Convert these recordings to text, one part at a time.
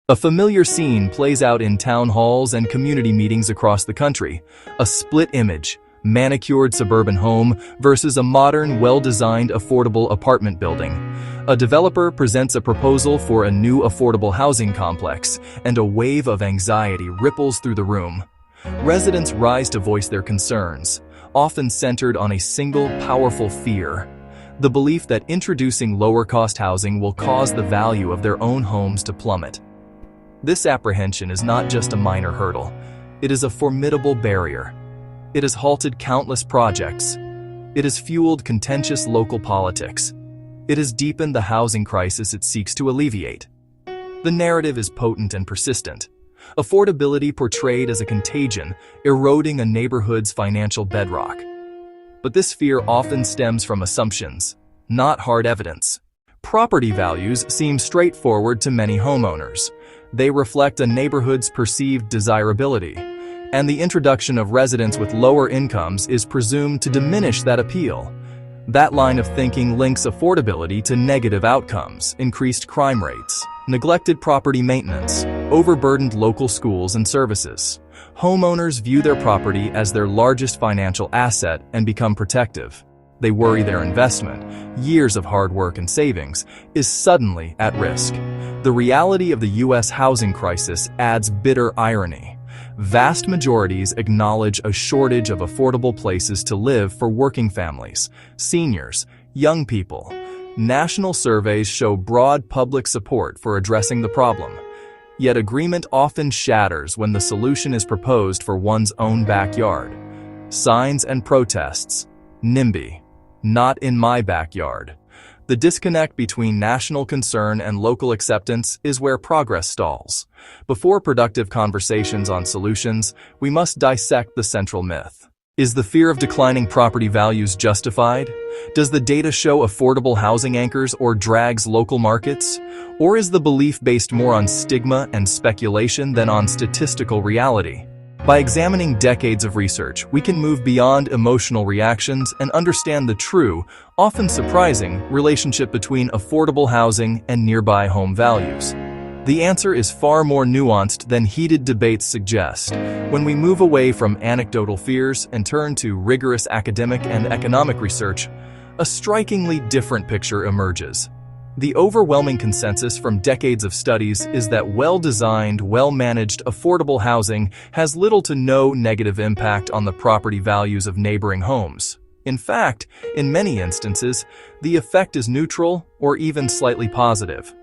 A familiar scene plays out in town halls and community meetings across the country. A split image, manicured suburban home versus a modern, well-designed, affordable apartment building. A developer presents a proposal for a new affordable housing complex, and a wave of anxiety ripples through the room. Residents rise to voice their concerns, often centered on a single, powerful fear: the belief that introducing lower-cost housing will cause the value of their own homes to plummet. This apprehension is not just a minor hurdle. It is a formidable barrier. It has halted countless projects. It has fueled contentious local politics. It has deepened the housing crisis it seeks to alleviate. The narrative is potent and persistent. Affordability portrayed as a contagion, eroding a neighborhood's financial bedrock. But this fear often stems from assumptions, not hard evidence. Property values seem straightforward to many homeowners. They reflect a neighborhood's perceived desirability, and the introduction of residents with lower incomes is presumed to diminish that appeal. That line of thinking links affordability to negative outcomes: increased crime rates, neglected property maintenance, overburdened local schools and services. Homeowners view their property as their largest financial asset and become protective. They worry their investment, years of hard work and savings, is suddenly at risk. The reality of the U.S. housing crisis adds bitter irony. Vast majorities acknowledge a shortage of affordable places to live for working families, seniors, young people. National surveys show broad public support for addressing the problem. Yet agreement often shatters when the solution is proposed for one's own backyard. Signs and protests. NIMBY. Not in my backyard. The disconnect between national concern and local acceptance is where progress stalls. Before productive conversations on solutions, we must dissect the central myth. Is the fear of declining property values justified? Does the data show affordable housing anchors or drags local markets? Or is the belief based more on stigma and speculation than on statistical reality? By examining decades of research, we can move beyond emotional reactions and understand the true, often surprising, relationship between affordable housing and nearby home values. The answer is far more nuanced than heated debates suggest. When we move away from anecdotal fears and turn to rigorous academic and economic research, a strikingly different picture emerges. The overwhelming consensus from decades of studies is that well-designed, well-managed, affordable housing has little to no negative impact on the property values of neighboring homes. In fact, in many instances, the effect is neutral or even slightly positive.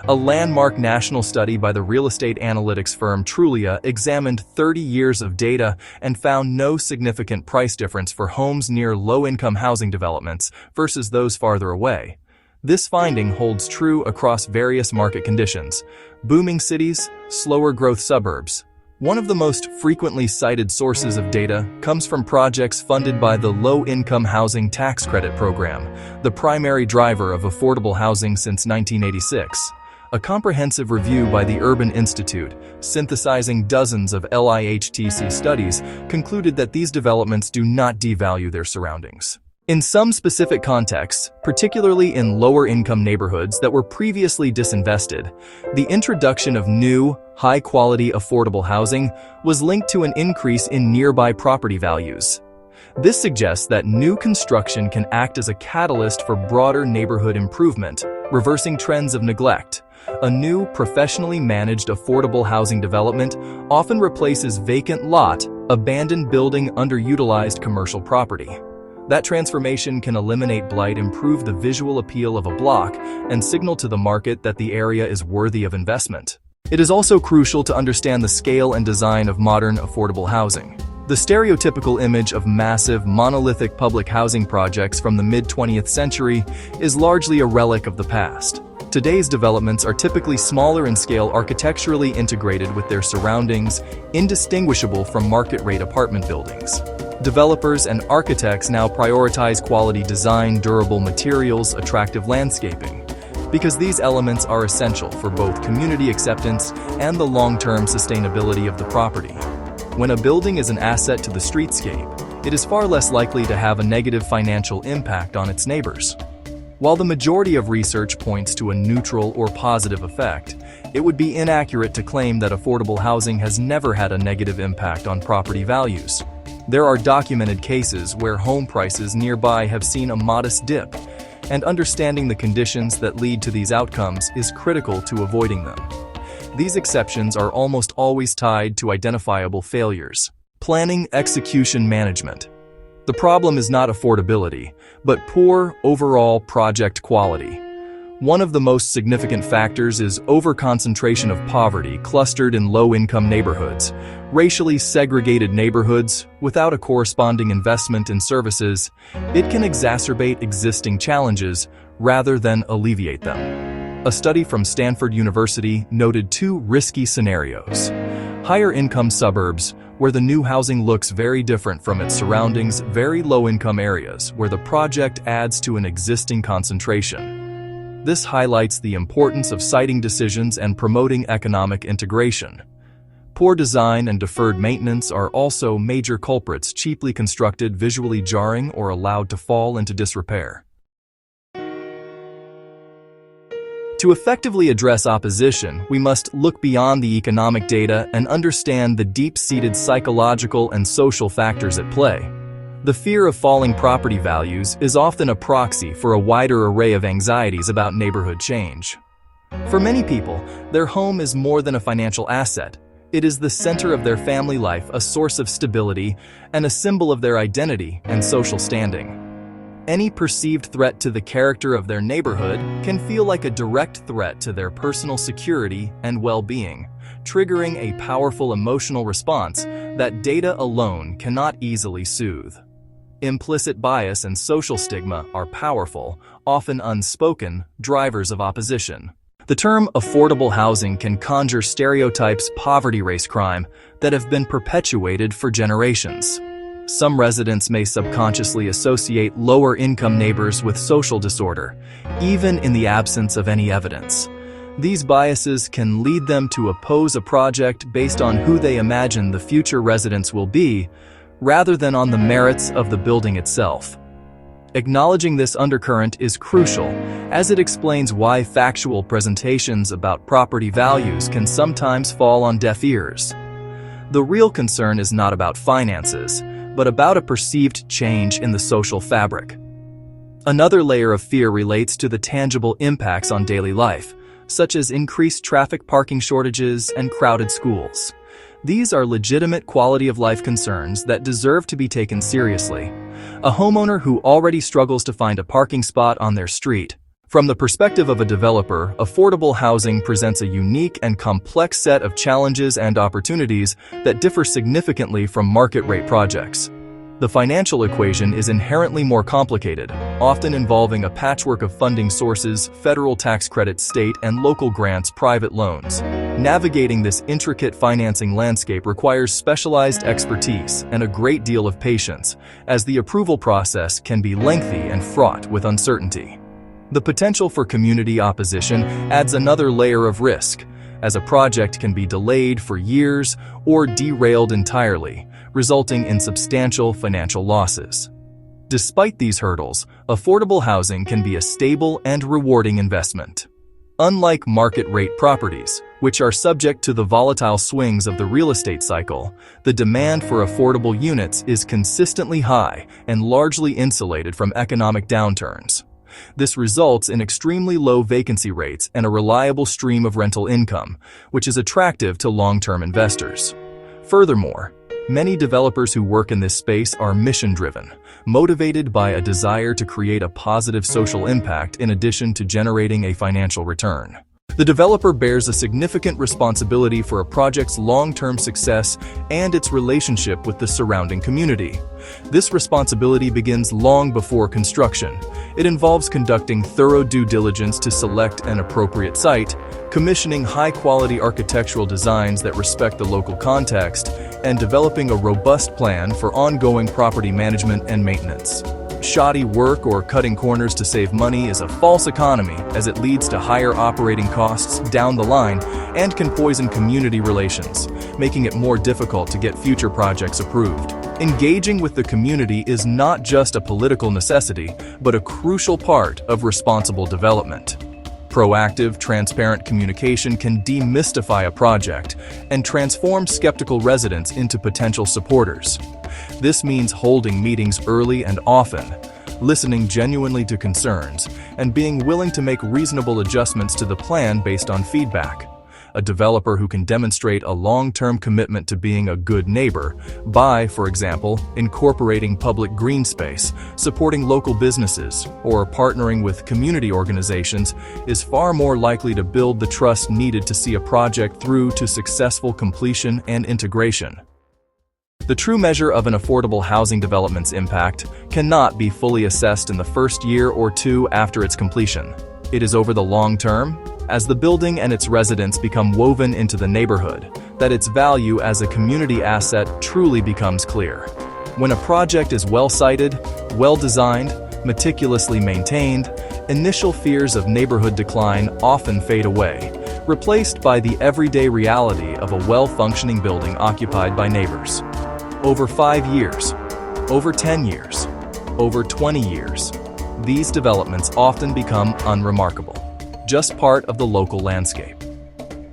A landmark national study by the real estate analytics firm Trulia examined 30 years of data and found no significant price difference for homes near low-income housing developments versus those farther away. This finding holds true across various market conditions: booming cities, slower growth suburbs. One of the most frequently cited sources of data comes from projects funded by the Low-Income Housing Tax Credit Program, the primary driver of affordable housing since 1986. A comprehensive review by the Urban Institute, synthesizing dozens of LIHTC studies, concluded that these developments do not devalue their surroundings. In some specific contexts, particularly in lower-income neighborhoods that were previously disinvested, the introduction of new, high-quality, affordable housing was linked to an increase in nearby property values. This suggests that new construction can act as a catalyst for broader neighborhood improvement, reversing trends of neglect. A new, professionally managed affordable housing development often replaces vacant lot, abandoned building, underutilized commercial property. That transformation can eliminate blight, improve the visual appeal of a block, and signal to the market that the area is worthy of investment. It is also crucial to understand the scale and design of modern affordable housing. The stereotypical image of massive, monolithic public housing projects from the mid-20th century is largely a relic of the past. Today's developments are typically smaller in scale, architecturally integrated with their surroundings, indistinguishable from market-rate apartment buildings. Developers and architects now prioritize quality design, durable materials, attractive landscaping, because these elements are essential for both community acceptance and the long-term sustainability of the property. When a building is an asset to the streetscape, it is far less likely to have a negative financial impact on its neighbors. While the majority of research points to a neutral or positive effect, It would be inaccurate to claim that affordable housing has never had a negative impact on property values. There are documented cases where home prices nearby have seen a modest dip, and understanding the conditions that lead to these outcomes is critical to avoiding them. These exceptions are almost always tied to identifiable failures. Planning, execution, management. The problem is not affordability, but poor overall project quality. One of the most significant factors is overconcentration of poverty clustered in low-income neighborhoods, racially segregated neighborhoods without a corresponding investment in services. It can exacerbate existing challenges rather than alleviate them. A study from Stanford University noted two risky scenarios. Higher-income suburbs, where the new housing looks very different from its surroundings, very low-income areas, where the project adds to an existing concentration. This highlights the importance of siting decisions and promoting economic integration. Poor design and deferred maintenance are also major culprits, cheaply constructed, visually jarring, or allowed to fall into disrepair. To effectively address opposition, we must look beyond the economic data and understand the deep-seated psychological and social factors at play. The fear of falling property values is often a proxy for a wider array of anxieties about neighborhood change. For many people, their home is more than a financial asset. It is the center of their family life, a source of stability, and a symbol of their identity and social standing. Any perceived threat to the character of their neighborhood can feel like a direct threat to their personal security and well-being, triggering a powerful emotional response that data alone cannot easily soothe. Implicit bias and social stigma are powerful, often unspoken, drivers of opposition. The term affordable housing can conjure stereotypes, poverty, race, crime that have been perpetuated for generations. Some residents may subconsciously associate lower-income neighbors with social disorder, even in the absence of any evidence. These biases can lead them to oppose a project based on who they imagine the future residents will be, rather than on the merits of the building itself. Acknowledging this undercurrent is crucial, as it explains why factual presentations about property values can sometimes fall on deaf ears. The real concern is not about finances, but about a perceived change in the social fabric. Another layer of fear relates to the tangible impacts on daily life, such as increased traffic, parking shortages, and crowded schools. These are legitimate quality-of-life concerns that deserve to be taken seriously. A homeowner who already struggles to find a parking spot on their street. From the perspective of a developer, affordable housing presents a unique and complex set of challenges and opportunities that differ significantly from market-rate projects. The financial equation is inherently more complicated, often involving a patchwork of funding sources, federal tax credits, state and local grants, private loans. Navigating this intricate financing landscape requires specialized expertise and a great deal of patience, as the approval process can be lengthy and fraught with uncertainty. The potential for community opposition adds another layer of risk, as a project can be delayed for years or derailed entirely, resulting in substantial financial losses. Despite these hurdles, affordable housing can be a stable and rewarding investment. Unlike market-rate properties, which are subject to the volatile swings of the real estate cycle, the demand for affordable units is consistently high and largely insulated from economic downturns. This results in extremely low vacancy rates and a reliable stream of rental income, which is attractive to long-term investors. Furthermore, many developers who work in this space are mission-driven, motivated by a desire to create a positive social impact in addition to generating a financial return. The developer bears a significant responsibility for a project's long-term success and its relationship with the surrounding community. This responsibility begins long before construction. It involves conducting thorough due diligence to select an appropriate site, commissioning high-quality architectural designs that respect the local context, and developing a robust plan for ongoing property management and maintenance. Shoddy work or cutting corners to save money is a false economy, as it leads to higher operating costs down the line and can poison community relations, making it more difficult to get future projects approved. Engaging with the community is not just a political necessity, but a crucial part of responsible development. Proactive, transparent communication can demystify a project and transform skeptical residents into potential supporters. This means holding meetings early and often, listening genuinely to concerns, and being willing to make reasonable adjustments to the plan based on feedback. A developer who can demonstrate a long-term commitment to being a good neighbor by, for example, incorporating public green space, supporting local businesses, or partnering with community organizations is far more likely to build the trust needed to see a project through to successful completion and integration. The true measure of an affordable housing development's impact cannot be fully assessed in the first year or two after its completion. It is over the long term, as the building and its residents become woven into the neighborhood, that its value as a community asset truly becomes clear. When a project is well-sited, well-designed, meticulously maintained, initial fears of neighborhood decline often fade away, replaced by the everyday reality of a well-functioning building occupied by neighbors. Over 5 years, over 10 years, over 20 years, these developments often become unremarkable, just part of the local landscape.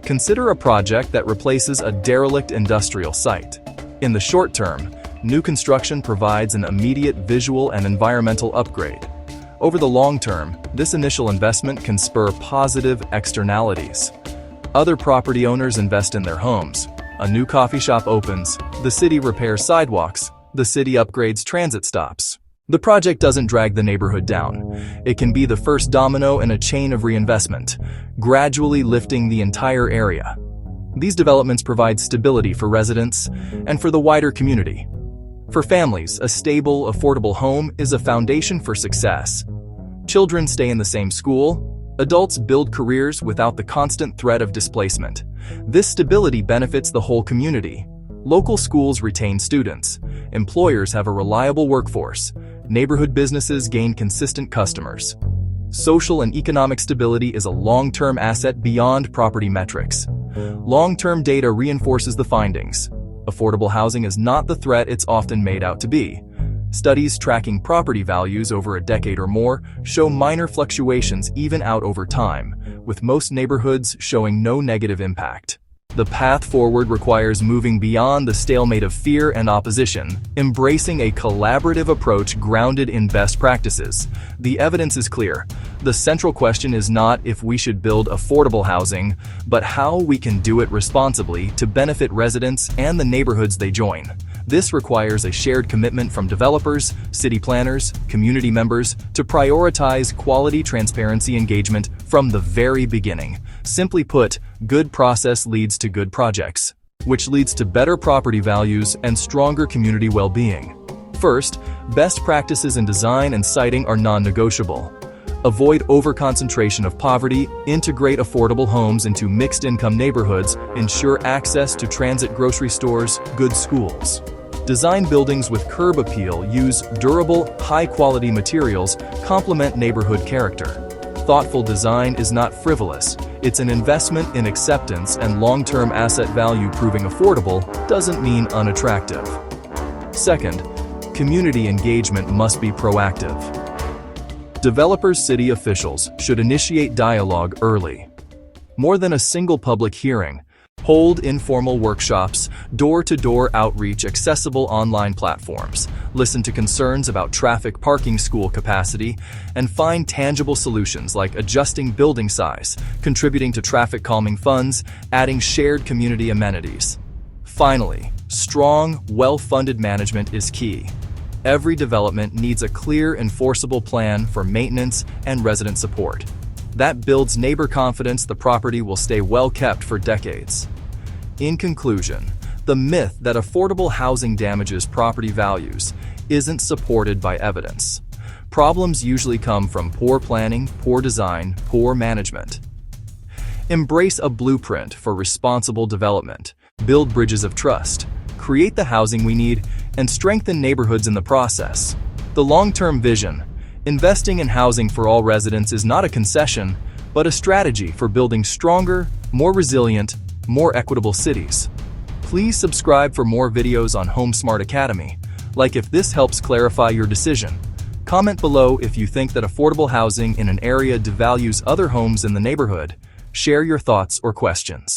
Consider a project that replaces a derelict industrial site. In the short term, new construction provides an immediate visual and environmental upgrade. Over the long term, this initial investment can spur positive externalities. Other property owners invest in their homes. A new coffee shop opens, the city repairs sidewalks, the city upgrades transit stops. The project doesn't drag the neighborhood down. It can be the first domino in a chain of reinvestment, gradually lifting the entire area. These developments provide stability for residents and for the wider community. For families, a stable, affordable home is a foundation for success. Children stay in the same school. Adults build careers without the constant threat of displacement. This stability benefits the whole community. Local schools retain students. Employers have a reliable workforce. Neighborhood businesses gain consistent customers. Social and economic stability is a long-term asset beyond property metrics. Long-term data reinforces the findings. Affordable housing is not the threat it's often made out to be. Studies tracking property values over a decade or more show minor fluctuations even out over time, with most neighborhoods showing no negative impact. The path forward requires moving beyond the stalemate of fear and opposition, embracing a collaborative approach grounded in best practices. The evidence is clear. The central question is not if we should build affordable housing, but how we can do it responsibly to benefit residents and the neighborhoods they join. This requires a shared commitment from developers, city planners, community members to prioritize quality transparency engagement from the very beginning. Simply put, good process leads to good projects, which leads to better property values and stronger community well-being. First, best practices in design and siting are non-negotiable. Avoid overconcentration of poverty, integrate affordable homes into mixed-income neighborhoods, ensure access to transit grocery stores, good schools. Design buildings with curb appeal, use durable, high-quality materials, complement neighborhood character. Thoughtful design is not frivolous. It's an investment in acceptance, and long-term asset value. Proving affordable doesn't mean unattractive. Second, community engagement must be proactive. Developers, city officials should initiate dialogue early. More than a single public hearing, hold informal workshops, door-to-door outreach, accessible online platforms, listen to concerns about traffic, parking, school capacity, and find tangible solutions like adjusting building size, contributing to traffic calming funds, adding shared community amenities. Finally, strong, well-funded management is key. Every development needs a clear, enforceable plan for maintenance and resident support. That builds neighbor confidence. The property will stay well kept for decades. In conclusion, the myth that affordable housing damages property values isn't supported by evidence. Problems usually come from poor planning, poor design, poor management. Embrace a blueprint for responsible development. Build bridges of trust. Create the housing we need and strengthen neighborhoods in the process. The long-term vision. Investing in housing for all residents is not a concession, but a strategy for building stronger, more resilient, more equitable cities. Please subscribe for more videos on Home Smart Academy. Like if this helps clarify your decision. Comment below if you think that affordable housing in an area devalues other homes in the neighborhood. Share your thoughts or questions.